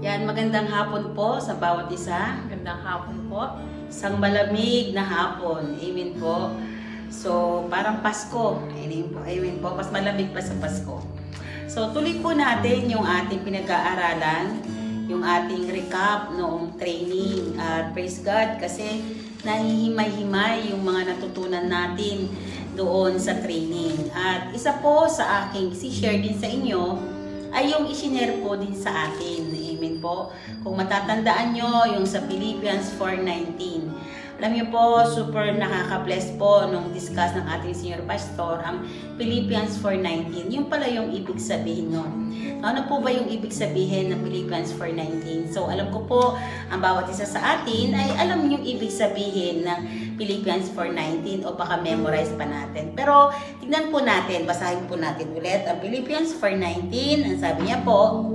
Yan, magandang hapon po sa bawat isa. Magandang hapon po. Isang malamig na hapon. Amen po. So, parang Pasko. Amen po. Amen po. Mas malamig pa sa Pasko. So, tuloy po natin yung ating pinag-aaralan, yung ating recap noong training. Praise God kasi nahihimay-himay yung mga natutunan natin doon sa training. At isa po sa aking share din sa inyo ay yung isinare po din sa atin. Amen po. Kung matatandaan nyo, yung sa Philippians 4:19. Alam nyo po, super nakaka-bless po nung discuss ng ating senior pastor, ang Philippians 4:19. Yung pala yung ibig sabihin nun. Ano po ba yung ibig sabihin ng Philippians 4:19? So, alam ko po, ang bawat isa sa atin ay alam yung ibig sabihin ng Philippians 4:19 o baka memorize pa natin. Pero, tignan po natin, basahin po natin ulit ang Philippians 4:19. Ang sabi niya po,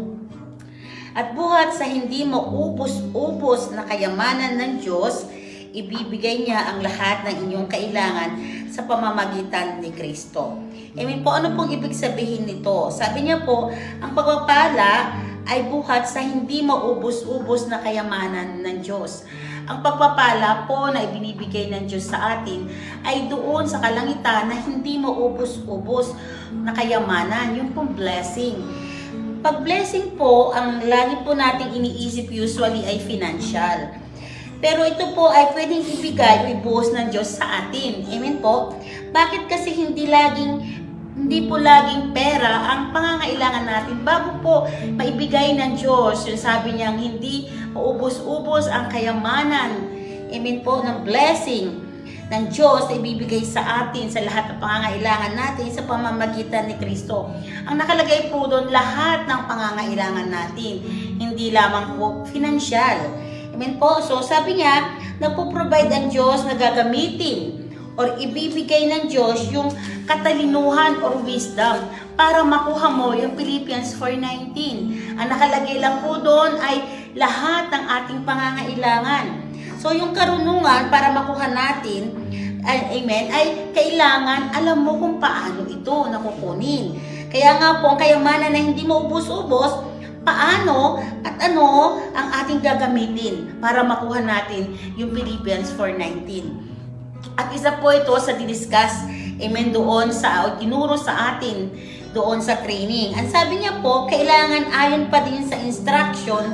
at buhat sa hindi maubos-ubos na kayamanan ng Diyos, ibibigay niya ang lahat ng inyong kailangan sa pamamagitan ni Kristo. Amen po, ano pong ibig sabihin nito? Sabi niya po, ang pagpapala ay buhat sa hindi maubos-ubos na kayamanan ng Diyos. Ang pagpapala po na ibinibigay ng Diyos sa atin ay doon sa kalangitan na hindi maubos-ubos na kayamanan, yung pong blessing. Pag blessing po, ang lagi po nating iniisip usually ay financial. Pero ito po ay pwedeng ibigay o ibuhos ng Diyos sa atin. Amen po? Bakit kasi hindi po laging pera ang pangangailangan natin bago po maibigay ng Diyos? Yung sabi niyang hindi maubos-ubos ang kayamanan. Amen po? Ng blessing ng Diyos na ibibigay sa atin sa lahat ng pangangailangan natin sa pamamagitan ni Kristo. Ang nakalagay po doon, lahat ng pangangailangan natin, hindi lamang po financial. Amen po? So sabi niya, nagpo-provide ang Diyos na gagamitin or ibibigay ng Diyos yung katalinuhan or wisdom para makuha mo yung Philippians 4:19. Ang nakalagay lang po doon ay lahat ng ating pangangailangan. So yung karunungan para makuha natin, amen, ay kailangan alam mo kung paano ito nakukunin. Kaya nga po, ang kayamanan na hindi maubos-ubos, paano at ano ang ating gagamitin para makuha natin yung Philippians 4:19. At isa po ito sa didiscuss, amen, doon sa tinuro sa atin doon sa training. Ang sabi niya po, kailangan ayon pa din sa instructions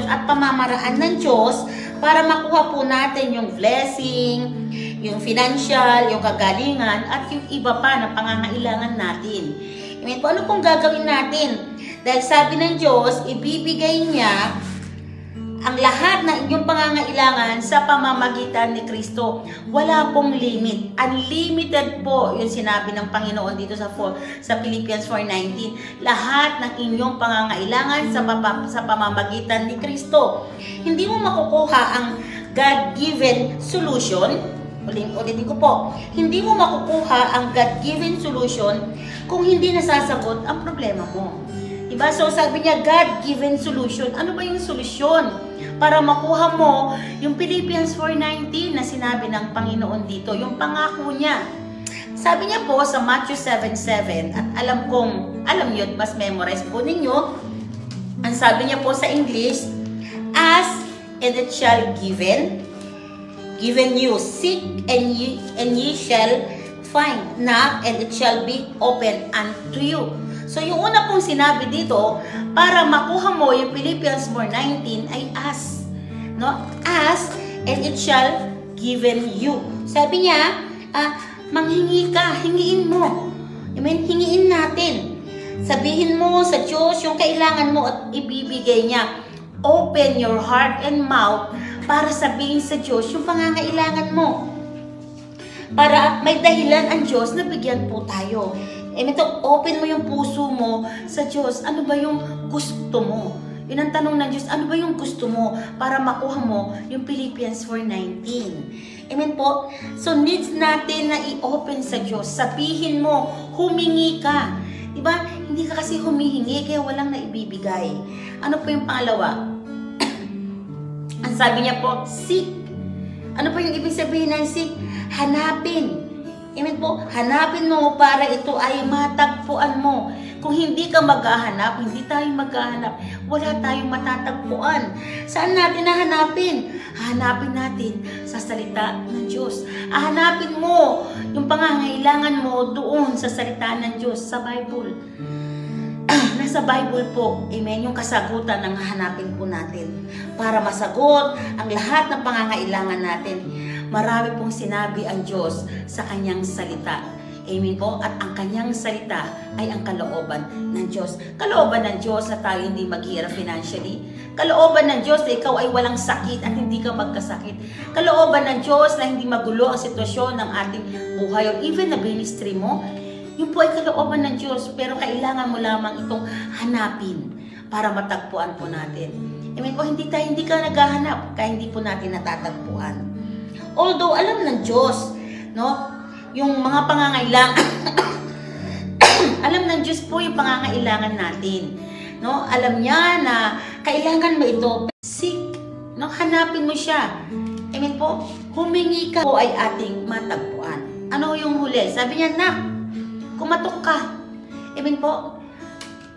at pamamaraan ng Diyos para makuha po natin yung blessing, yung financial, yung kagalingan, at yung iba pa na pangangailangan natin. Amen po, ano pong gagawin natin? Dahil sabi ng Diyos, ibibigay niya ang lahat ng inyong pangangailangan sa pamamagitan ni Kristo. Wala pong limit. Unlimited po yung sinabi ng Panginoon dito sa Philippians 4:19. Lahat ng inyong pangangailangan sa pamamagitan ni Kristo. Hindi mo makukuha ang God-given solution. Ulitin ko po. Hindi mo makukuha ang God-given solution kung hindi nasasagot ang problema mo. Diba? So sabi niya, God-given solution. Ano ba yung solusyon para makuha mo yung Philippians 4:19 na sinabi ng Panginoon dito, yung pangako niya? Sabi niya po sa Matthew 7:7, at alam nyo, mas memorize po ninyo, ang sabi niya po sa English, ask and it shall given you, seek and ye shall find, knock and it shall be open unto you. So, yung una pong sinabi dito, para makuha mo yung Philippians 4:19 ay ask. No? Ask, and it shall given you. Sabi niya, manghingi ka, hingiin mo. I mean, hingiin natin. Sabihin mo sa Diyos yung kailangan mo at ibibigay niya. Open your heart and mouth para sabihin sa Diyos yung pangangailangan mo. Para may dahilan ang Diyos na bigyan po tayo. Open mo yung puso mo sa Diyos. Ano ba yung gusto mo? Yun ang tanong ng Diyos, ano ba yung gusto mo para makuha mo yung Philippians 4:19? Amen po? So needs natin na i-open sa Diyos. Sabihin mo, humingi ka. Diba? Hindi ka kasi humihingi kaya walang naibibigay. Ano po yung pangalawa? Ang sabi niya po, seek. Ano po yung ibig sabihin ng seek? Hanapin. Amen po, hanapin mo para ito ay matagpuan mo. Kung hindi ka maghahanap, hindi tayo maghahanap, wala tayong matatagpuan. Saan natin hahanapin? Hahanapin natin sa salita ng Diyos. Hahanapin mo yung pangangailangan mo doon sa salita ng Diyos, sa Bible. Nasa Bible po, amen, yung kasagutan ang hahanapin po natin para masagot ang lahat ng pangangailangan natin. Marami pong sinabi ang Diyos sa kanyang salita. Amen po? At ang kanyang salita ay ang kalooban ng Diyos. Kalooban ng Diyos na tayo hindi maghirap financially. Kalooban ng Diyos na ikaw ay walang sakit at hindi ka magkasakit. Kalooban ng Diyos na hindi magulo ang sitwasyon ng ating buhay or even na ministry mo. Yun po ay kalooban ng Diyos. Pero kailangan mo lamang itong hanapin para matagpuan po natin. Amen po? Hindi ka naghahanap kaya hindi po natin natatagpuan. Although alam ng Diyos, no, yung mga pangangailangan, alam ng Diyos po yung pangangailangan natin, no? Alam niya na kailangan mo ito. Seek, no? Hanapin mo siya. Amen po? Humingi ka po ay ating matagpuan. Ano yung huli? Sabi niya, nak, kumatok ka. Amen po?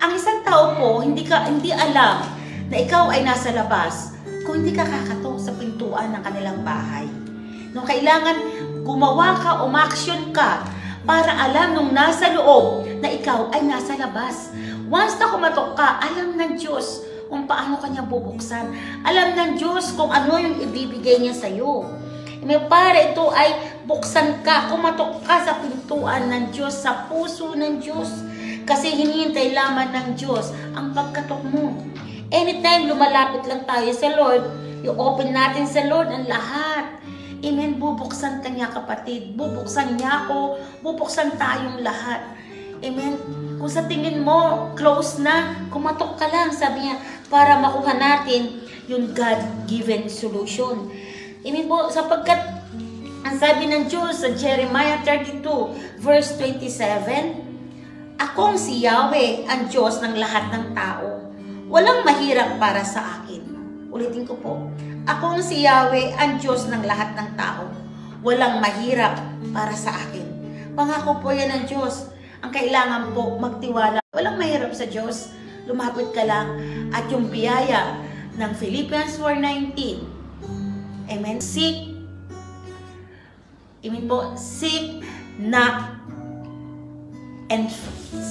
Ang isang tao po, hindi alam na ikaw ay nasa labas kung hindi ka kakatok sa pintuan ng kanilang bahay. No, kailangan gumawa ka, umaksyon ka para alam nung nasa loob na ikaw ay nasa labas. Once na kumatok ka, alam ng Diyos kung paano kanya bubuksan. Alam ng Diyos kung ano yung ibibigay niya sa'yo. Para ito ay buksan ka, kumatok ka sa pintuan ng Diyos, sa puso ng Diyos. Kasi hinihintay lamang ng Diyos ang pagkatok mo. Anytime lumalapit lang tayo sa Lord, i-open natin sa Lord ang lahat. Amen, bubuksan ka niya kapatid, bubuksan niya ako, bubuksan tayong lahat. Amen, kung sa tingin mo, close na, kumatok ka lang, sabi niya, para makuha natin yung God-given solution. Amen po, sapagkat ang sabi ng Diyos sa Jeremiah 32, verse 27, akong si Yahweh, ang Diyos ng lahat ng tao. Walang mahirap para sa akin. Ulitin ko po. Akong si Yahweh, ang Diyos ng lahat ng tao. Walang mahirap para sa akin. Pangako po yan ng Diyos. Ang kailangan po, magtiwala. Walang mahirap sa Diyos. Lumapit ka lang. At yung biyaya ng Philippians 4:19. Amen. Seek. Amen po. Seek, knock, and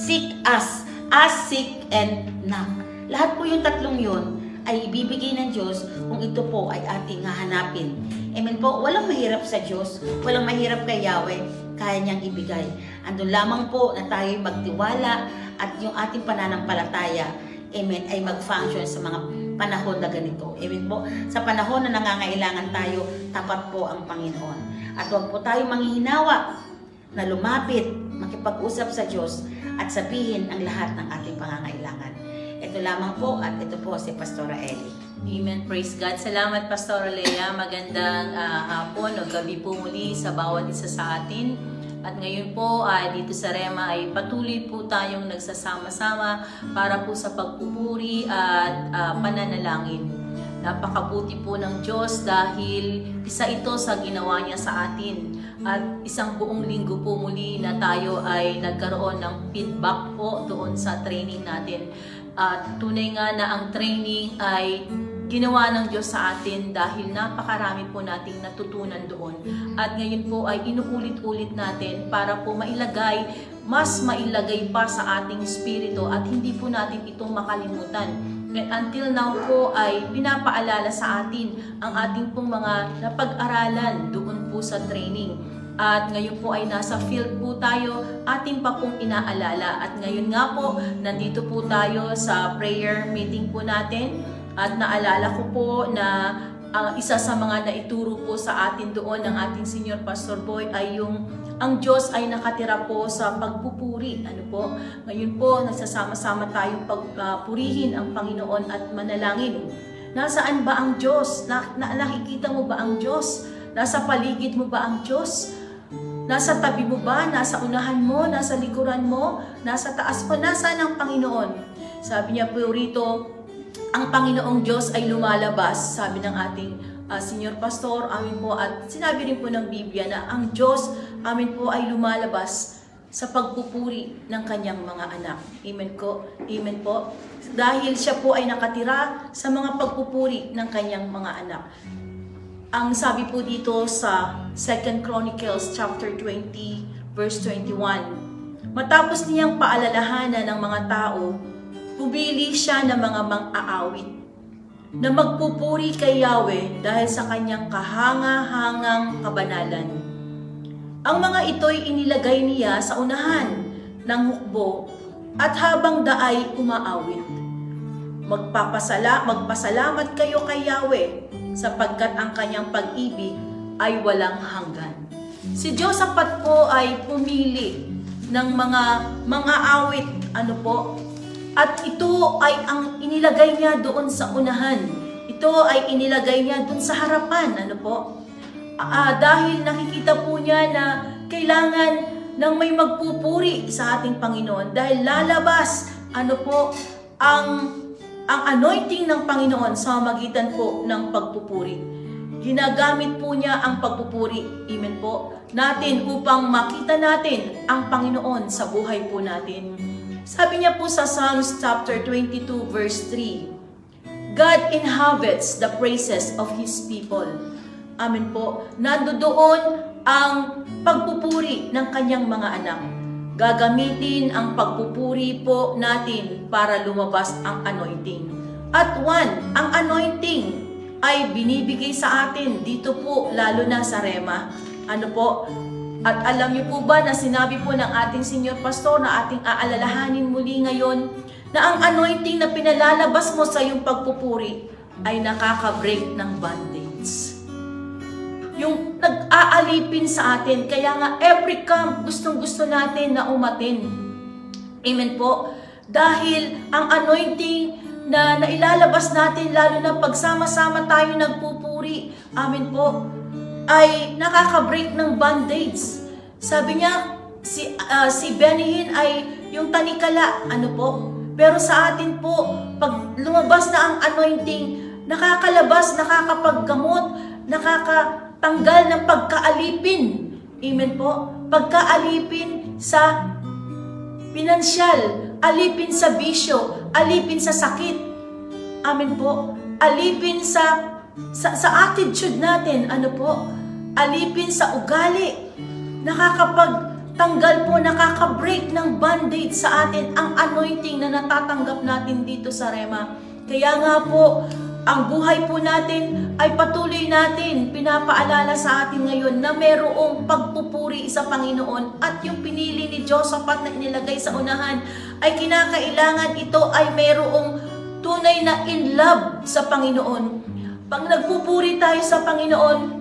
seek us. Ask, seek, and knock. Lahat po yung tatlong yun ay ibibigay ng Diyos kung ito po ay ating hahanapin. Amen po, walang mahirap sa Diyos, walang mahirap kay Yahweh, kaya niyang ibigay. Andun lamang po na tayo magtiwala at yung ating pananampalataya, amen, ay mag-function sa mga panahon na ganito. Amen po, sa panahon na nangangailangan tayo, tapat po ang Panginoon. At huwag po tayo manghihinawa na lumapit, makipag-usap sa Diyos at sabihin ang lahat ng ating pangangailangan. Ito lamang po at ito po si Pastora Ellie. Amen. Praise God. Salamat, Pastora Lea. Magandang hapon o gabi po muli sa bawat isa sa atin. At ngayon po dito sa Rema ay patuloy po tayong nagsasama-sama para po sa pagpupuri at pananalangin. Napakabuti po ng Diyos dahil isa ito sa ginawa niya sa atin. At isang buong linggo po muli na tayo ay nagkaroon ng feedback po doon sa training natin. At tunay nga na ang training ay ginawa ng Diyos sa atin dahil napakarami po nating natutunan doon. At ngayon po ay inuulit-ulit natin para po mas mailagay pa sa ating spirito at hindi po natin itong makalimutan. And until now po ay pinapaalala sa atin ang ating pong mga napag-aralan doon po sa training. At ngayon po ay nasa field po tayo, ating pa pong inaalala. At ngayon nga po, nandito po tayo sa prayer meeting po natin. At naalala ko po na isa sa mga naituro po sa atin doon ng ating Senior Pastor Boy ay ang Diyos ay nakatira po sa pagpupuri. Ano po? Ngayon po, nagsasama-sama tayong pagpurihin ang Panginoon at manalangin. Nasaan ba ang Diyos? Nakikita mo ba ang Diyos? Nasa paligid mo ba ang Diyos? Nasa tabi mo ba? Nasa unahan mo? Nasa likuran mo? Nasa taas mo? Nasaan ang Panginoon? Sabi niya po rito, ang Panginoong Diyos ay lumalabas, sabi ng ating Senior Pastor, amin po, at sinabi rin po ng Biblia na ang Diyos, amin po, ay lumalabas sa pagpupuri ng kanyang mga anak. Amen ko. Amen po. Dahil siya po ay nakatira sa mga pagpupuri ng kanyang mga anak. Ang sabi po dito sa 2 Chronicles chapter 20 verse 21, matapos niyang paalalahanan ng mga tao, pumili siya ng mga mang-aawit na magpupuri kay Yahweh dahil sa kanyang kahanga-hangang kabanalan. Ang mga ito'y inilagay niya sa unahan ng hukbo at habang daay umaawit. Magpasalamat kayo kay Yahweh sapagkat ang kanyang pag-ibig ay walang hanggan. Si Josaphat po ay pumili ng mga awit, at ito ay ang inilagay niya doon sa unahan. Ito ay inilagay niya doon sa harapan, dahil nakikita po niya na kailangan ng may magpupuri sa ating Panginoon dahil lalabas ang anointing ng Panginoon sa magitan po ng pagpupuri. Ginagamit po niya ang pagpupuri, amen po, natin upang makita natin ang Panginoon sa buhay po natin. Sabi niya po sa Psalms chapter 22 verse 3, God inhabits the praises of His people. Amen po. Nandoon ang pagpupuri ng kanyang mga anak. Gagamitin ang pagpupuri po natin para lumabas ang anointing. At ang anointing ay binibigay sa atin dito po, lalo na sa Rema. At alam niyo po ba na sinabi po ng ating Senior Pastor na ating aalalahanin muli ngayon na ang anointing na pinalalabas mo sa iyong pagpupuri ay nakaka-break ng bondage. Yung nag-aalipin sa atin. Kaya nga every camp gustong-gusto natin na umatin. Amen po. Dahil ang anointing na nailalabas natin, lalo na pagsama-sama tayo nagpupuri, amen po, ay nakaka-break ng bondage. Sabi niya, si Benihin ay yung tanikala, pero sa atin po, pag lumabas na ang anointing, nakakalabas, nakakapaggamot, nakakatanggal ng pagkaalipin. Amen po. Pagkaalipin sa pinansyal, alipin sa bisyo, alipin sa sakit. Amen po. Alipin sa attitude natin, alipin sa ugali. Nakakapagtanggal po, nakaka-break ng bondage sa atin ang anointing na natatanggap natin dito sa Rema. Kaya nga po, ang buhay po natin ay patuloy natin pinapaalala sa atin ngayon na mayroong pagpupuri sa Panginoon, at yung pinili ni Josaphat na inilagay sa unahan ay kinakailangan ito ay mayroong tunay na in love sa Panginoon. Pag nagpupuri tayo sa Panginoon,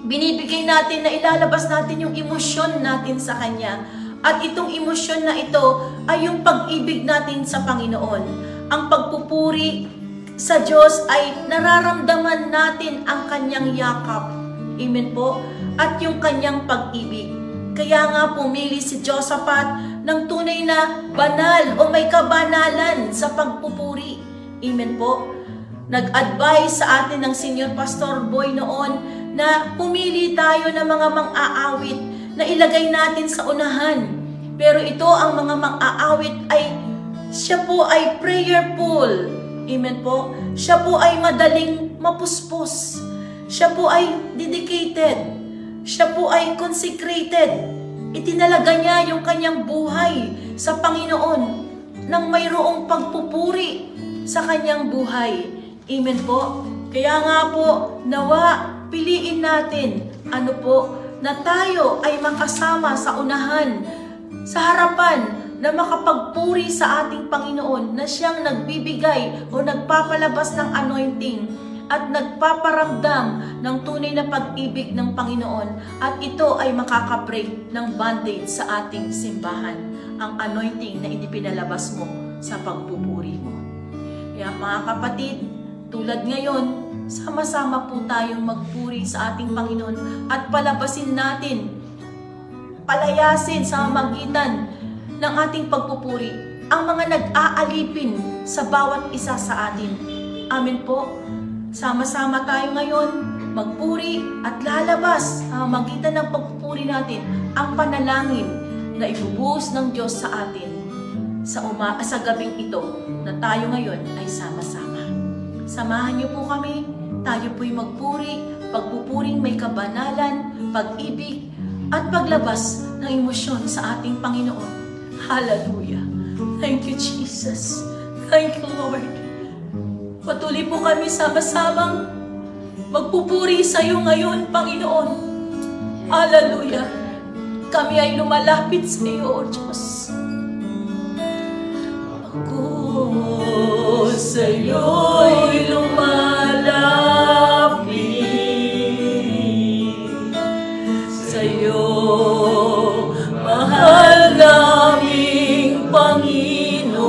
binibigay natin na ilalabas natin yung emosyon natin sa Kanya. At itong emosyon na ito ay yung pag-ibig natin sa Panginoon. Ang pagpupuri sa Diyos ay nararamdaman natin ang Kanyang yakap. Amen po. At yung Kanyang pag-ibig. Kaya nga pumili si Josaphat ng tunay na banal o may kabanalan sa pagpupuri. Amen po. Nag-advise sa atin ng Senior Pastor Boy noon na pumili tayo ng mga mang-aawit na ilagay natin sa unahan. Pero ito, ang mga mang-aawit ay siya po ay prayerful. Amen po. Siya po ay madaling mapuspos. Siya po ay dedicated. Siya po ay consecrated. Itinalaga niya yung kanyang buhay sa Panginoon nang mayroong pagpupuri sa kanyang buhay. Amen po. Kaya nga po, nawa piliin natin, na tayo ay makasama sa unahan, sa harapan, na makapagpuri sa ating Panginoon na siyang nagbibigay o nagpapalabas ng anointing at nagpaparamdam ng tunay na pag-ibig ng Panginoon, at ito ay makaka-break ng bondage sa ating simbahan, ang anointing na ipinalabas mo sa pagpupuri mo. Kaya mga kapatid, tulad ngayon, sama-sama po tayong magpuri sa ating Panginoon at palabasin natin, palayasin sa magitan ng ating pagpupuri ang mga nag-aalipin sa bawat isa sa atin. Amen po. Sama-sama tayo ngayon magpuri at lalabas magitan ng pagpupuri natin ang panalangin na ibubuhos ng Diyos sa atin sa gabing ito na tayo ngayon ay sama-sama. Samahan niyo po kami, tayo po'y magpuri, pagpupuring may kabanalan, pag-ibig, at paglabas ng emosyon sa ating Panginoon. Hallelujah! Thank you, Jesus. Thank you, Lord. Patuloy po kami sama-samang magpupuri sa iyo ngayon, Panginoon. Hallelujah! Kami ay lumalapit sa iyo, O Diyos. Ako sa iyo'y lumalapit, sa iyo, mahal naming Panginoon,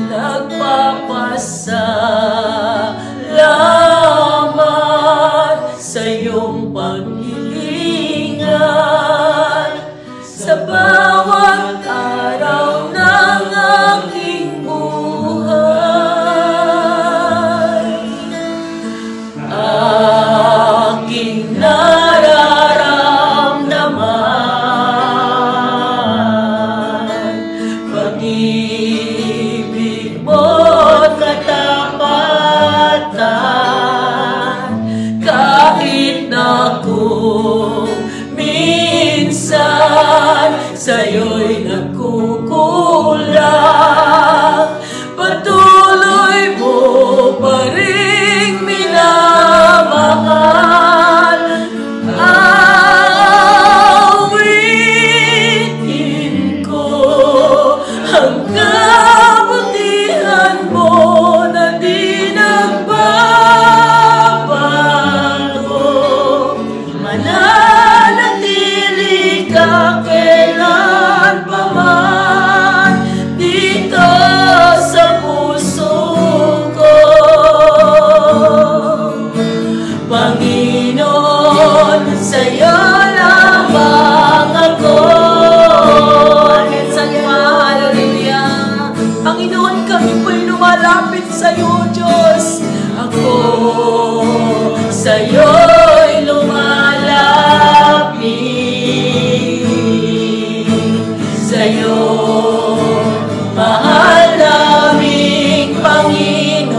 nagpapasalamat sa iyong paghilingan sa bawat araw ng aking buhay. Aking nararamdaman, pag-ibig mo't katapatan, kahit na kung minsan sa'yo'y nagkukulang, patuloy mo pa ring minamahal. Awitin ko ang kabutihan mo na di nagbabago. Mananatili ka kailan pa man dito sa puso ko. Panginoon, sa'yo lamang ako. Hallelujah. Panginoon, kami po'y lumalapit sa'yo, Diyos. Ako sa'yo'y lumalapit, sa'yo, mahal naming Panginoon,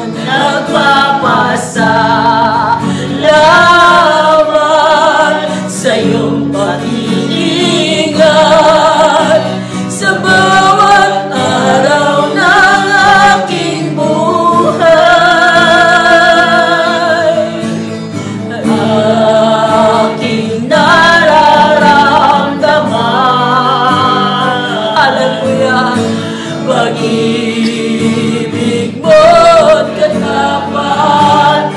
nagpapasalamat sa iyong pag-iingat sa bawat araw ng aking buhay. Aking nararamdaman, hallelujah, pag-ibig mo't katapatan,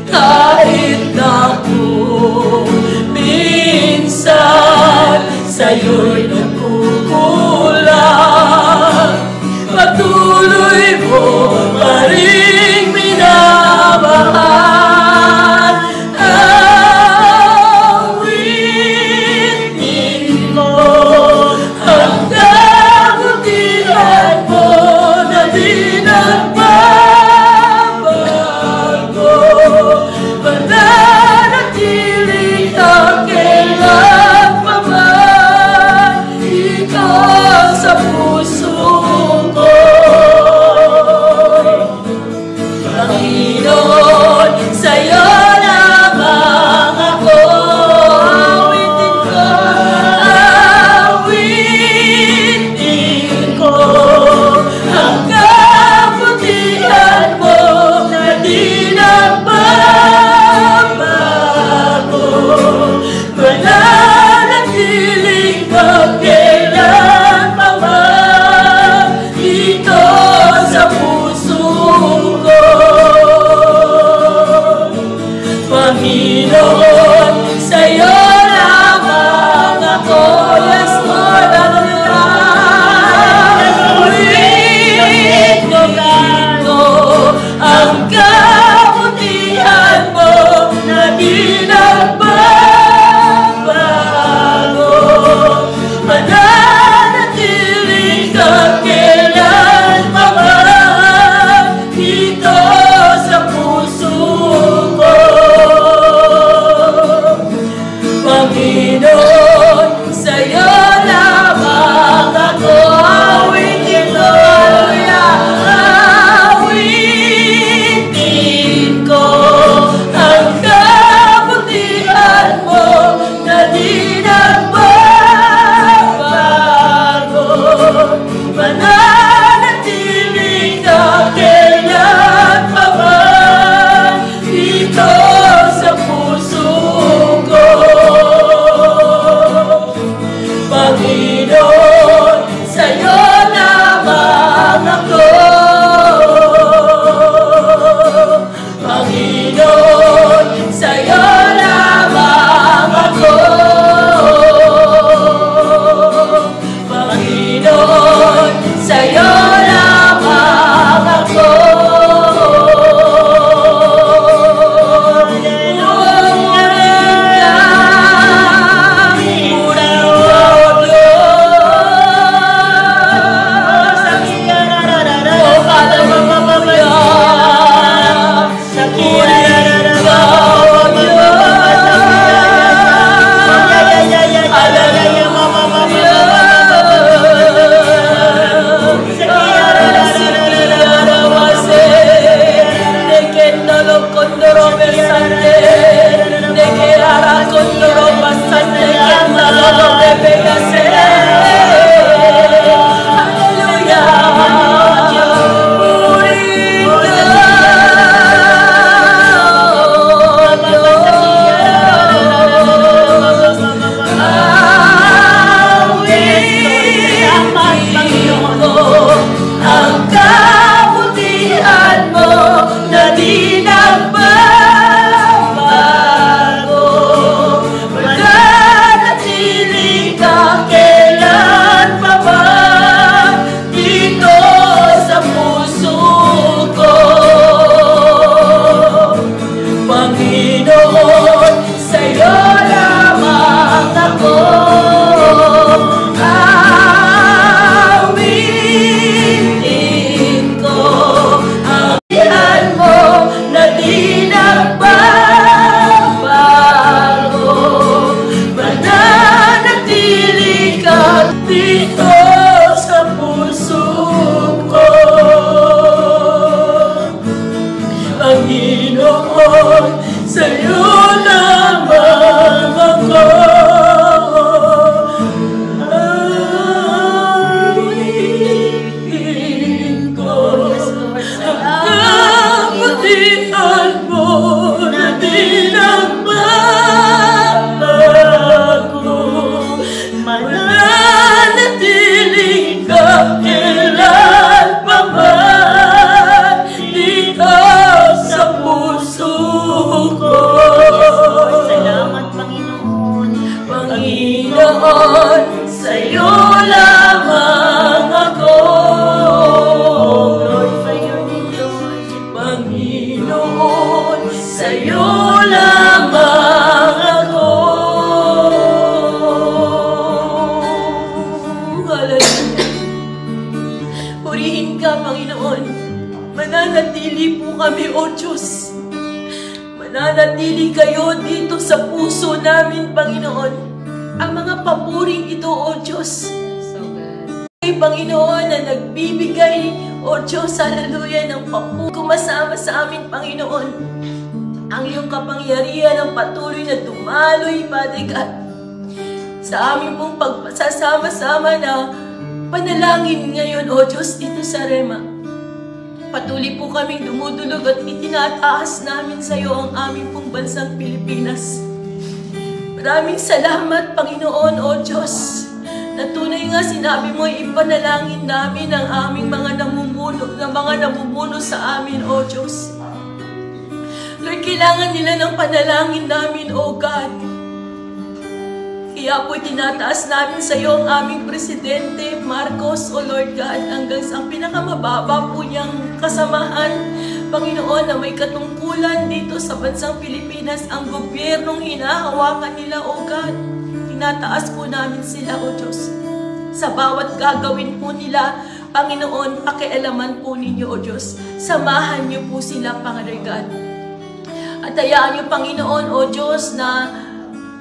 kahit na kung minsan sa'yo'y nagkukulang, patuloy mo pa ring minamahal. Awitin mo ang kabutihan mo na di nagbabago. Mananatili ka kailan pa man Panginoon, sa'yo lamang ako. Glorify your name, Lord. Panginoon, sa'yo lamang ako. Hallelujah. Purihin ka, Panginoon. Mananatili po kami, O Diyos. Mananatili kayo dito sa puso namin, Panginoon. Ang mga papuring ito, O Diyos. So good. Ay, Panginoon, na nagbibigay, O Diyos, hallelujah, ng papuri. Kumasama sa amin, Panginoon. Ang iyong kapangyarihan ang patuloy na dumaloy, Father God. Sa amin pong pagsasama-sama na panalangin ngayon, O Diyos, dito sa Rema. Patuloy po kaming dumudulog at itinataas namin sa iyo ang aming pong bansang Pilipinas. Maraming salamat, Panginoon, O Diyos, na tunay nga sinabi mo, ipanalangin namin ang aming mga namumuno sa amin, O Diyos. Lord, kailangan nila ng panalangin namin, O God. Kaya po tinataas namin sa iyo ang aming Presidente Marcos, O Lord God, hanggang sa pinakamababa po niyang kasamahan, Panginoon, na may katungkulan dito sa bansang Pilipinas, ang gobyernong hinahawakan nila, O God. Tinataas po namin sila, O Diyos. Sa bawat gagawin po nila, Panginoon, pakialaman po ninyo, O Diyos. Samahan niyo po sila, Panginoon God. At hayaan niyo, Panginoon, O Diyos, na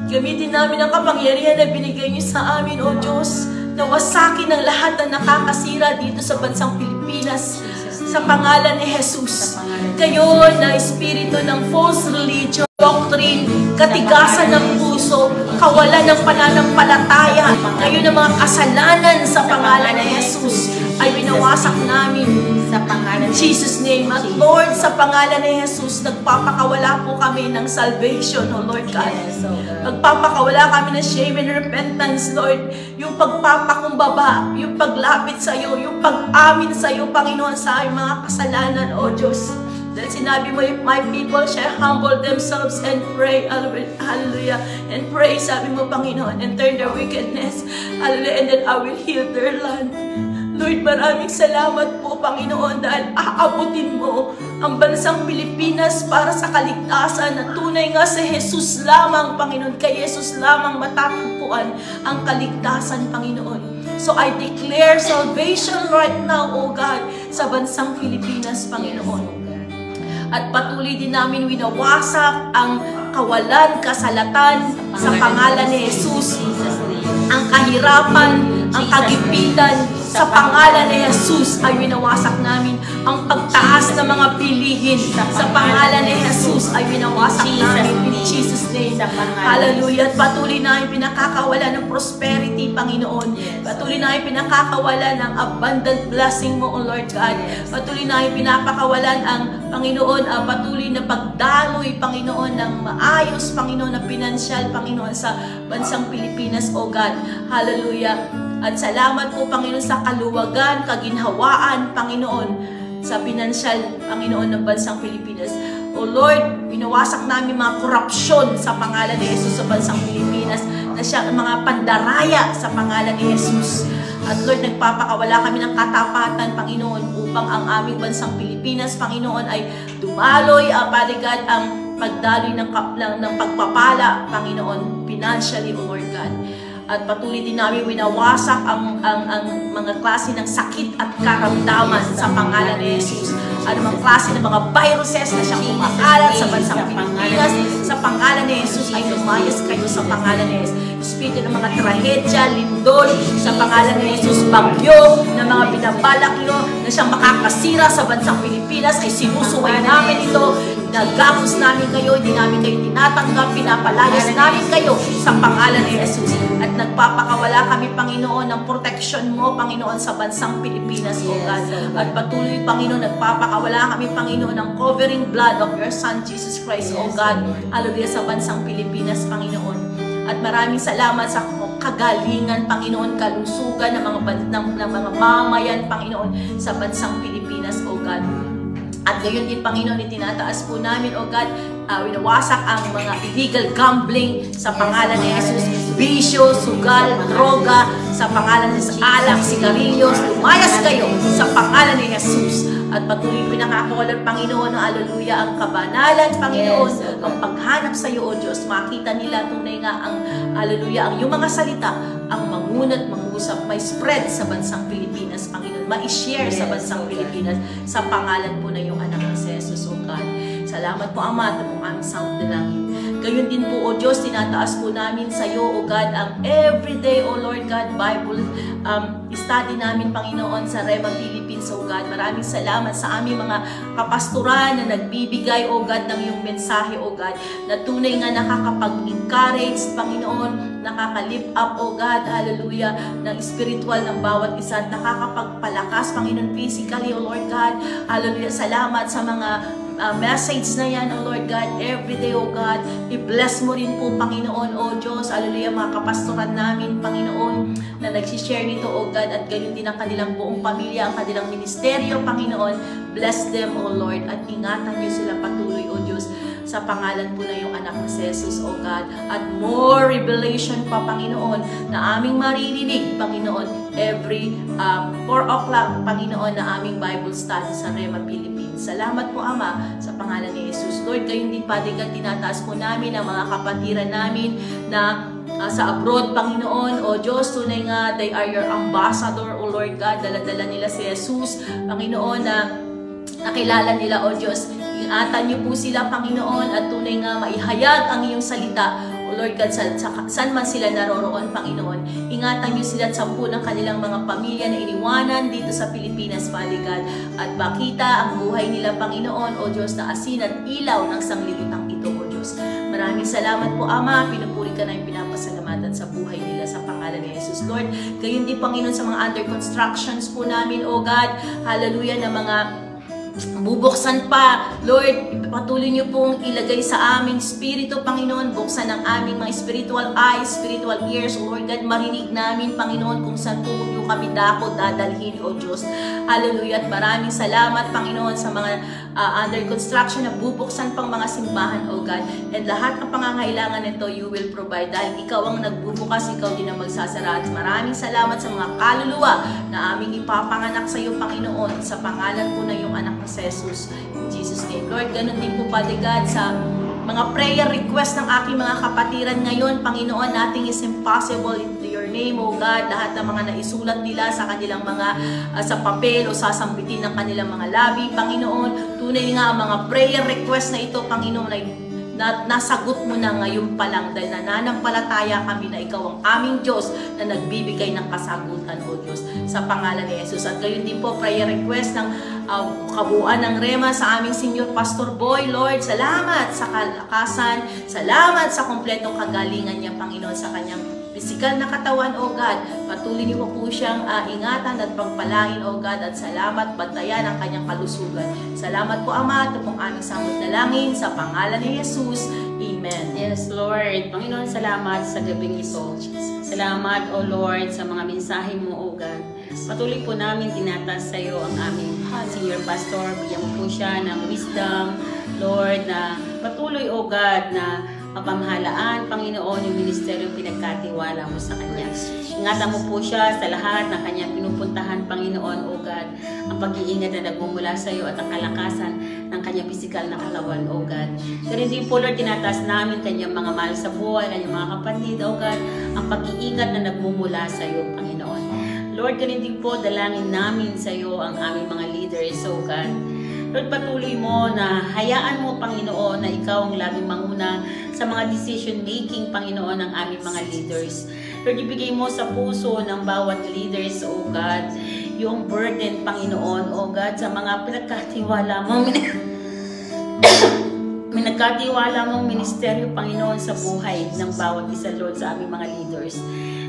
gamitin namin ang kapangyarihan na binigay niyo sa amin, O Diyos, na wasakin ang lahat na nakakasira dito sa bansang Pilipinas sa pangalan ni Jesus. Kayo na espiritu ng false religion, doctrine, katigasan ng puso, kawalan ng pananampalataya, kayo na mga kasalanan sa pangalan ni Jesus ay binawasak namin Sa pangalan in Jesus' name. At Lord, sa pangalan ni Jesus, nagpapakawala po kami ng salvation, O Lord God. Yes, so good. Magpapakawala kami ng shame and repentance, Lord. Yung pagpapakumbaba, yung paglapit sa iyo, yung pag-amin sa iyo, Panginoon, sa aming mga kasalanan, O Diyos. Dahil sinabi mo, if my people shall humble themselves and pray, hallelujah, and pray, sabi mo, Panginoon, and turn their wickedness, hallelujah, and then I will heal their land. Lord, maraming salamat po, Panginoon, dahil aabutin mo ang bansang Pilipinas para sa kaligtasan na tunay nga sa Jesus lamang, Panginoon. Kay Jesus lamang matatagpuan ang kaligtasan, Panginoon. So I declare salvation right now, O God, sa bansang Pilipinas, Panginoon. At patuloy din namin winawasak ang kawalan, kasalatan sa pangalan ni Jesus. Ang kahirapan, ang kagipitan, sa pangalan ni Jesus ay winawasak namin. Ang pagtaas ng mga bilihin sa pangalan ni Jesus ay winawasak namin in Jesus' name. Hallelujah. At patuloy namin pinakakawala ng prosperity, Panginoon. Patuloy namin pinakakawala ng abundant blessing mo, O Lord God. Patuloy namin pinapakawalan ang Panginoon, patuloy na pagdaloy, Panginoon, ng maayos, Panginoon, na pinansyal, Panginoon, sa bansang Pilipinas, O God. Hallelujah. At salamat po, Panginoon, sa kaluwagan, kaginhawaan, Panginoon, sa pinansyal, Panginoon, ng bansang Pilipinas. O Lord, binawasak namin mga korupsyon sa pangalan ni Jesus sa bansang Pilipinas, na siya mga pandaraya sa pangalan ni Jesus. At Lord, nagpapakawala kami ng katapatan, Panginoon, upang ang aming bansang Pilipinas, Panginoon, ay dumaloy, Father God, ang pagdaloy ng pagpapala, Panginoon, financially, O Lord God. At patuloy din namin winawasak ang mga klase ng sakit at karamdaman sa pangalan ni Jesus. Anumang klase ng mga viruses na siyang kumakalat sa bansang Pilipinas, sa pangalan ni Jesus ay lumayas kayo sa pangalan ni Jesus. Espiritu ng mga trahedya, lindol, sa pangalan ni Jesus, bagyo, na mga binabalak nyo na siyang makakasira sa bansang Pilipinas, ay sinusuway namin ito. Nagamos namin kayo, hindi namin kayo tinatanggap, pinapalayas namin kayo sa pangalan ni Jesus. At nagpapakawala kami, Panginoon, ng protection mo, Panginoon, sa bansang Pilipinas, O God. At patuloy, Panginoon, nagpapakawala kami, Panginoon, ng covering blood of your Son, Jesus Christ, O God. Hallelujah, sa bansang Pilipinas, Panginoon. At maraming salamat sa kagalingan, Panginoon, kalusugan ng mga mamayan, Panginoon, sa bansang Pilipinas, O God. At gayon din, Panginoon, itinataas po namin, O God, winawasak ang mga illegal gambling sa pangalan ni Jesus. Bisyo, sugal, droga, sa pangalan ni Jesus. Alak, sigarilyos, lumayas kayo sa pangalan ni Jesus. At patuloy pinakakawalan, Panginoon, hallelujah, ang kabanalan, Panginoon, ang paghanap sa iyo, O Diyos. Makita nila tunay nga ang, hallelujah, ang iyong mga salita, ang mangunat, mangusap, may spread sa bansang Pilipinas, Panginoon, ma-share sa bansang Pilipinas, sa pangalan po na iyong anak na si Jesus, O God. Salamat po, Ama, at po aming samot na langit. Gayon din po, O Diyos, tinataas po namin sa iyo, O God, ang everyday, O Lord God, Bible study namin, Panginoon, sa Rema Philippines, O God. Maraming salamat sa aming mga kapastoran na nagbibigay, O God, ng iyong mensahe, O God, na tunay nga nakakapag-encourage, Panginoon, nakaka-lift up, O God, hallelujah, ng spiritual ng bawat isa, nakakapagpalakas, Panginoon, physically, O Lord God, hallelujah. Salamat sa mga message na yan, O Lord God, everyday, O God. I-bless mo rin po, Panginoon, O Diyos, hallelujah, mga kapastoran namin, Panginoon, na nagsishare nito, O God, at gayon din ang kanilang buong pamilya, ang kanilang ministeryo, Panginoon. Bless them, O Lord, at ingatan niyo sila patuloy, O Diyos, sa pangalan po na yung anak ni Jesus, O God. At more revelation pa, Panginoon, na aming maririnig, Panginoon, every 4 o'clock, Panginoon, na aming Bible study sa Rema Philippines. Salamat po, Ama, sa pangalan ni Jesus. Lord, gayon din, Father God, tinataas po namin ang mga kapatiran namin na sa abroad, Panginoon, O Diyos, tunay nga, they are your ambassador, O Lord God, daladala nila si Jesus, Panginoon, na nakilala nila, O Diyos. Ingatan niyo po sila, Panginoon, at tunay nga maihayag ang iyong salita, O Lord God, saan man sila naroroon, Panginoon. Ingatan niyo sila at sampu ng kanilang mga pamilya na iniwanan dito sa Pilipinas, Father God. At makita ang buhay nila, Panginoon, O Diyos, na asin at ilaw ng sanglibutang ito, O Diyos. Maraming salamat po, Ama. Pinupuri ka na yung pinapasalamatan sa buhay nila sa pangalan ni Jesus, Lord. Gayon din, Panginoon, sa mga under constructions po namin, O God. Hallelujah, na mga bubuksan pa, Lord, patuloy niyo pong ilagay sa aming spirito, Panginoon, buksan ang aming mga spiritual eyes, spiritual ears, O Lord God, marinig namin, Panginoon, kung saan po niyo kami dako dadalhin, O Diyos. Hallelujah, at maraming salamat, Panginoon, sa mga under construction na bubuksan pang mga simbahan, O God, and lahat ng pangangailangan nito, you will provide, dahil ikaw ang nagbubukas, ikaw din ang magsasara. At maraming salamat sa mga kaluluwa na aming ipapanganak sa iyo, Panginoon, sa pangalan po na iyong anak si Jesus, in Jesus' name. Lord, ganun din po, Father God, sa mga prayer request ng aking mga kapatiran ngayon, Panginoon, nothing is impossible in your name, O God. Lahat ng mga naisulat nila sa kanilang mga sa papel o sasambitin ng kanilang mga labi, Panginoon, tunay nga ang mga prayer request na ito, Panginoon, ay nasagot mo na ngayon pa lang dahil nananampalataya kami na ikaw ang aming Diyos na nagbibigay ng kasagutan, O Diyos, sa pangalan ni Jesus. At gayon din po, prayer request ng kabuuan ng Rema sa aming Senior Pastor Boy, Lord, salamat sa kalakasan, salamat sa kompletong kagalingan niya, Panginoon, sa kanyang physical na katawan, O God. Patuloy niyo po siyang ingatan at pagpalain, O God, at salamat, bantayan ang kanyang kalusugan. Salamat po, Ama, ito pong aming samot na langin sa pangalan ni Jesus. Amen. Yes, Lord. Panginoon, salamat sa gabing ito. Salamat, O Lord, sa mga mensahe mo, O God. Patuloy po namin tinataas sa iyo ang aming Senior Pastor. Bigyan mo po siya ng wisdom, Lord, na patuloy, O God, na mapamahalaan, Panginoon, yung ministeryo pinagkatiwala mo sa kanya. Ingatan mo po siya sa lahat ng kanyang pinupuntahan, Panginoon, O God. Ang pag-iingat na nagmumula sa iyo at ang kalakasan ng kanyang pisikal na katawan, O God. Ganun din po, Lord, tinataas namin kanyang mga mahal sa buhay, kanyang mga kapatid, O God. Ang pag-iingat na nagmumula sa iyo, Panginoon. Lord, ganun din po, dalangin namin sa iyo ang aming mga leaders, O God. Lord, patuloy mo na hayaan mo, Panginoon, na ikaw ang laging manguna sa mga decision making, Panginoon, ng aming mga leaders. Lord, ibigay mo sa puso ng bawat leaders, O God, yung burden, Panginoon, O God, sa mga pinagkatiwala mo. Pinagkatiwala mong ministeryo, Panginoon, sa buhay ng bawat isa, Lord, sa aming mga leaders.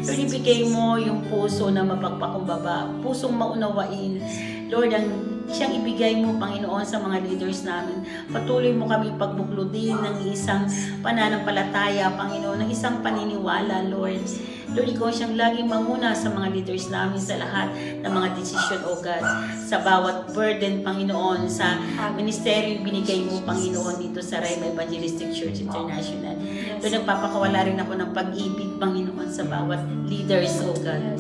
Lord, ibigay mo yung puso na mapagpakumbaba, pusong maunawain, Lord, ang siyang ibigay mo, Panginoon, sa mga leaders namin. Patuloy mo kami pagbuklodin ng isang pananampalataya, Panginoon, ng isang paniniwala, Lord. Lord, ikaw siyang laging manguna sa mga leaders namin sa lahat ng mga desisyon, O God. Sa bawat burden, Panginoon, sa ministeryo binigay mo, Panginoon, dito sa Rema Evangelistic Church International. Lord, nagpapakawala rin ako ng pag-ibig, Panginoon, sa bawat leaders, O God.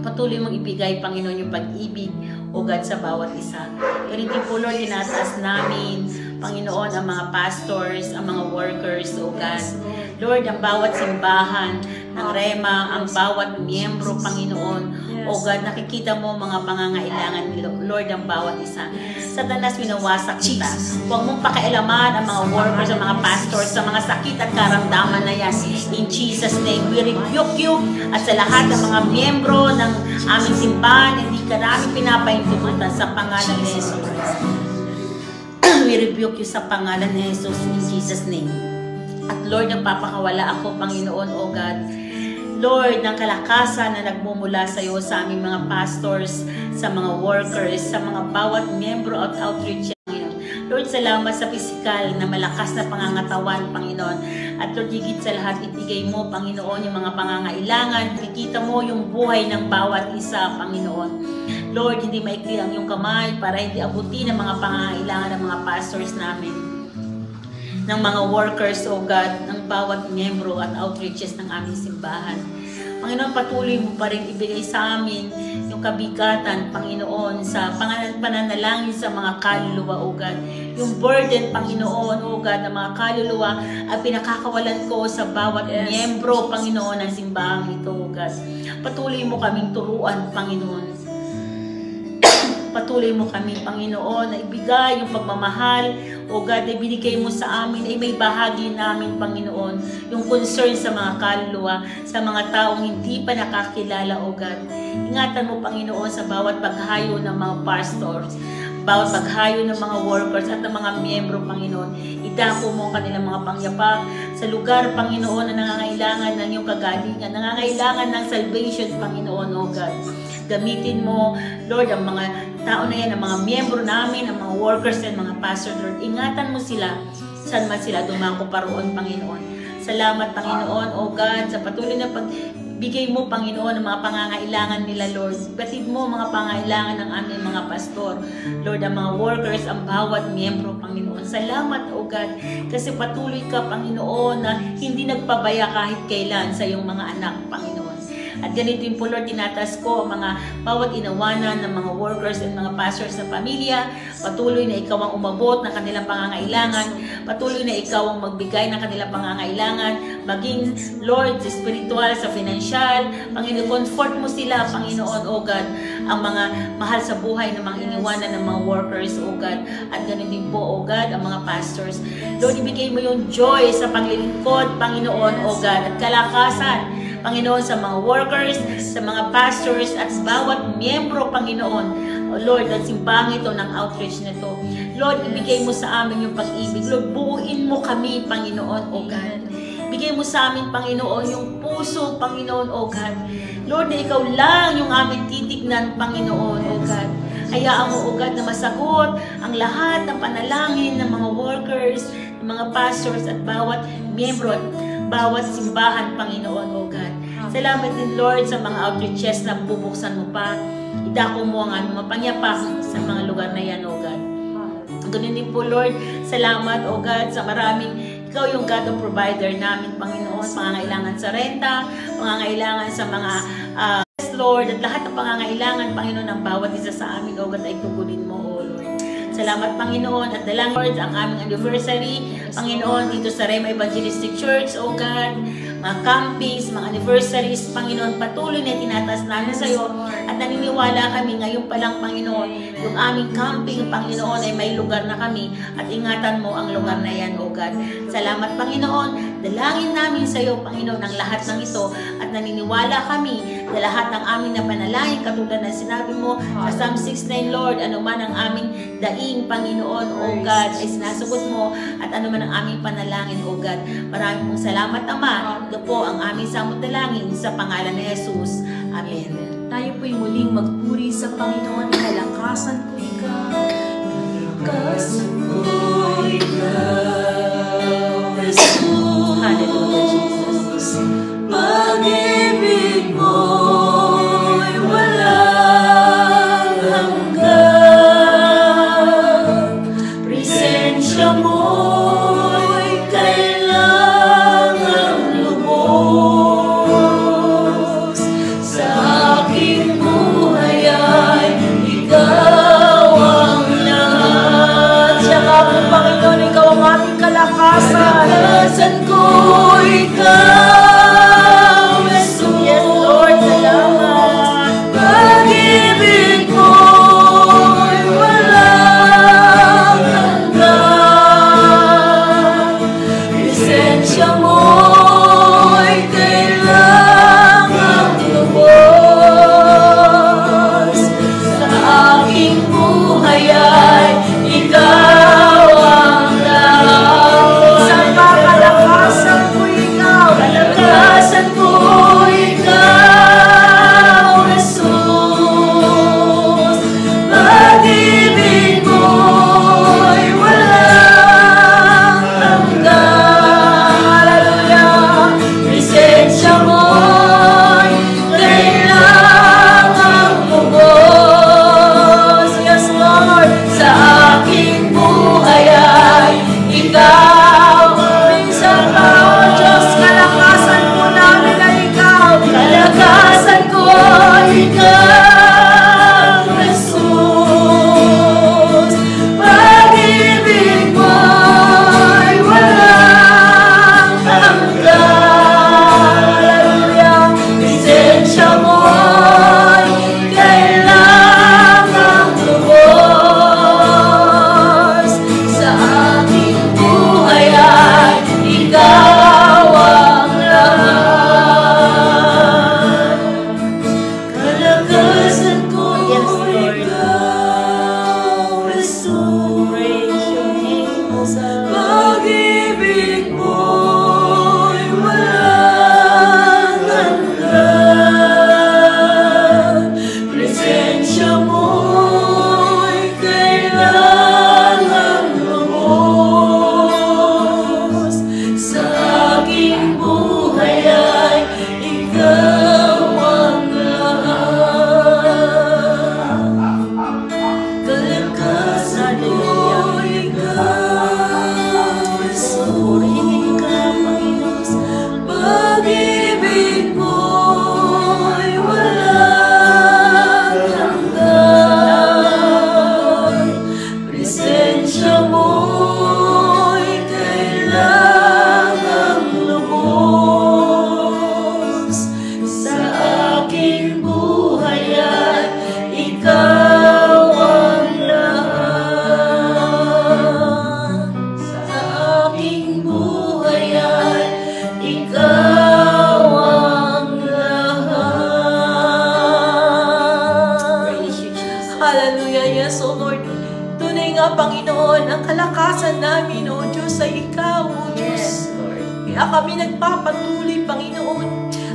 Patuloy mong ibigay, Panginoon, yung pag-ibig, O God, sa bawat isa. Ganun din po, Lord, tinataas namin, Panginoon, ang mga pastors, ang mga workers, O God. Lord, ang bawat simbahan ng Rema, ang bawat miyembro, Panginoon, O God, nakikita mo mga pangangailangan ni Lord ang bawat isa. Satanas, winawasak kita. Huwag mong pakialaman ang mga workers, ang mga pastors, sa mga sakit at karamdaman na yan. In Jesus' name, we rebuke you at sa lahat ng mga miyembro ng aming simbahan, hindi ka namin pinapahintutan sa pangalan ni Jesus. We rebuke you sa pangalan ni Jesus in Jesus' name. At Lord, nagpapakawala ako, Panginoon, O God, Lord, ng kalakasan na nagmumula sa iyo sa aming mga pastors, sa mga workers, sa mga bawat miyembro at outreach, Panginoon. Lord, salamat sa pisikal na malakas na pangangatawan, Panginoon. At Lord, higit sa lahat, ibigay mo, Panginoon, yung mga pangangailangan. Nakikita mo yung buhay ng bawat isa, Panginoon. Lord, hindi maikli ang iyong kamay para hindi abutin ang mga pangangailangan ng mga pastors namin, ng mga workers, O God, ng bawat miyembro at outreaches ng aming simbahan. Panginoon, patuloy mo pa rin ibigay sa amin yung kabigatan, Panginoon, sa pananalangin sa mga kaluluwa, O God. Yung burden, Panginoon, O God, ng mga kaluluwa at pinakakawalan ko sa bawat miyembro, Panginoon, ng simbahan ito, O God. Patuloy mo kaming turuan, Panginoon. Patuloy mo kami, Panginoon, na ibigay yung pagmamahal, O God, na binigay mo sa amin, ay may bahagi namin, Panginoon, yung concern sa mga kaluluwa, sa mga taong hindi pa nakakilala, O God. Ingatan mo, Panginoon, sa bawat paghayo ng mga pastors, bawat paghayo ng mga workers at ng mga miyembro, Panginoon. Idako mo ang kanilang mga pangyapak sa lugar, Panginoon, na nangangailangan ng iyong kagalingan, nangangailangan ng salvation, Panginoon, O God. Gamitin mo, Lord, ang mga tao na yan, ang mga miyembro namin, ang mga workers and mga pastors, Lord. Ingatan mo sila, saan man sila dumako paroon, Panginoon. Salamat, Panginoon, O God, sa patuloy na pagbigay mo, Panginoon, ang mga pangangailangan nila, Lord. Batid mo mga pangangailangan ng aming mga pastor, Lord, ang mga workers, ang bawat miyembro, Panginoon. Salamat, O God, kasi patuloy ka, Panginoon, na hindi nagpabaya kahit kailan sa iyong mga anak, Panginoon. At ganito yung po, Lord, tinatas ko ang mga bawat inawanan ng mga workers and mga pastors ng pamilya. Patuloy na ikaw ang umabot ng kanilang pangangailangan. Patuloy na ikaw ang magbigay ng kanilang pangangailangan. Maging, Lord, sa spiritual, sa financial. Panginoon, comfort mo sila, Panginoon, O God, ang mga mahal sa buhay ng mga iniwanan ng mga workers, O God. At ganun din po, O God, ang mga pastors. Lord, ibigay mo yung joy sa paglilingkod, Panginoon, O God, at kalakasan, Panginoon, sa mga workers, sa mga pastors, at bawat miyembro, Panginoon. O Lord, at simbang ito ng outreach na ito. Lord, ibigay mo sa amin yung pag-ibig. Lord, buuin mo kami, Panginoon, O God. Bigay mo sa amin, Panginoon, yung puso, Panginoon, O God. Lord, na ikaw lang yung aming titignan, Panginoon, O God. Hayaan mo, O God, na masagot ang lahat ng panalangin ng mga workers, ng mga pastors, at bawat miyembro, at bawat simbahan, Panginoon, O God. Salamat din, Lord, sa mga outreaches na bubuksan mo pa. Idako mo ang aming mapangyapak sa mga lugar na yan, O God. Ganun din po, Lord, salamat, O God, sa maraming, ikaw yung God of provider namin, Panginoon, pangangailangan sa renta, pangangailangan sa mga Lord, at lahat ng pangangailangan, Panginoon, ng bawat isa sa amin, O God, ay tugunin mo, O Lord. Salamat, Panginoon, at dalang, Lord, ang aming anniversary, Panginoon, dito sa Rema Evangelistic Church, O God, mga campings, mga anniversaries, Panginoon, patuloy na tinataas namin sa iyo, at naniniwala kami ngayon pa lang, Panginoon, yung aming camping, Panginoon, ay may lugar na kami, at ingatan mo ang lugar na yan, O God. Salamat, Panginoon, dalangin namin sa iyo, Panginoon, ang lahat ng ito, at naniniwala kami na lahat ng aming napanalangin, katulad na sinabi mo sa Psalm 6:9, Lord, ano man ang aming daing, Panginoon, O God, ay sinasagot mo, at ano man ang aming panalangin, O God. Maraming pong salamat, Ama. Ito po ang aming samot dalangin sa pangalan ni Jesus. Amen. Tayo po'y muling magpuri sa Panginoon. Kalakasan ko ikaw. Kalakasan ko ikaw. Jesus. Hallelujah, Jesus. Pag-ibig aking buhay at ikaw ang lahat. Sa aking buhay at ikaw ang lahat. Praise you, Jesus. Hallelujah, yes, O Lord. Tunay nga, Panginoon, ang kalakasan namin, O Diyos, ay ikaw, O Diyos. Yes, Lord. Kaya kami nagpapatuloy, Panginoon,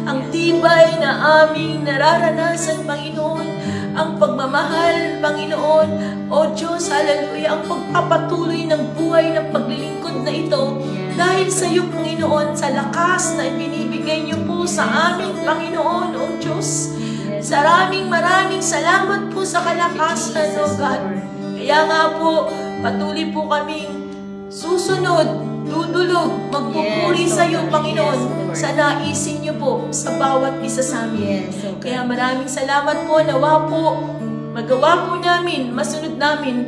ang tibay na aming nararanasan, Panginoon, ang pagmamahal, Panginoon, O Diyos, hallelujah, ang pagpapatuloy ng buhay ng paglilingkod na ito, dahil sa iyo, Panginoon, sa lakas na ibinibigay niyo po sa amin, Panginoon, O Diyos. Maraming salamat po sa kalakasan, O God. Kaya nga po, patuloy po kaming susunod, dudulog, magpupuri Yes, sa iyo, Lord. Panginoon, Yes, Lord. sa naisin niyo po sa bawat isa sa amin. Yes, okay. Kaya maraming salamat po, nawa po, magawa po namin, masunod namin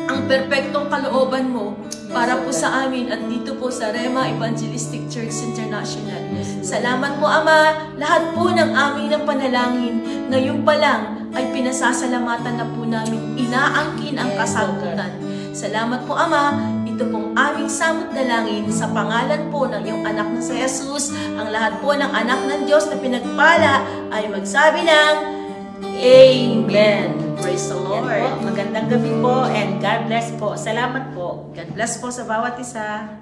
ang perpektong kalooban mo para po sa amin at dito po sa Rema Evangelistic Church International. Salamat po, Ama, lahat po ng aming ng panalangin, ngayon pa lang ay pinasasalamatan na po namin, inaangkin ang kasagutan. Salamat po, Ama, ito pong aming samot dalangin sa pangalan po ng iyong anak na si Jesus. Ang lahat po ng anak ng Diyos na pinagpala ay magsabi ng Amen. Praise the Yan Lord. po. Magandang gabi po and God bless po. Salamat po. God bless po sa bawat isa.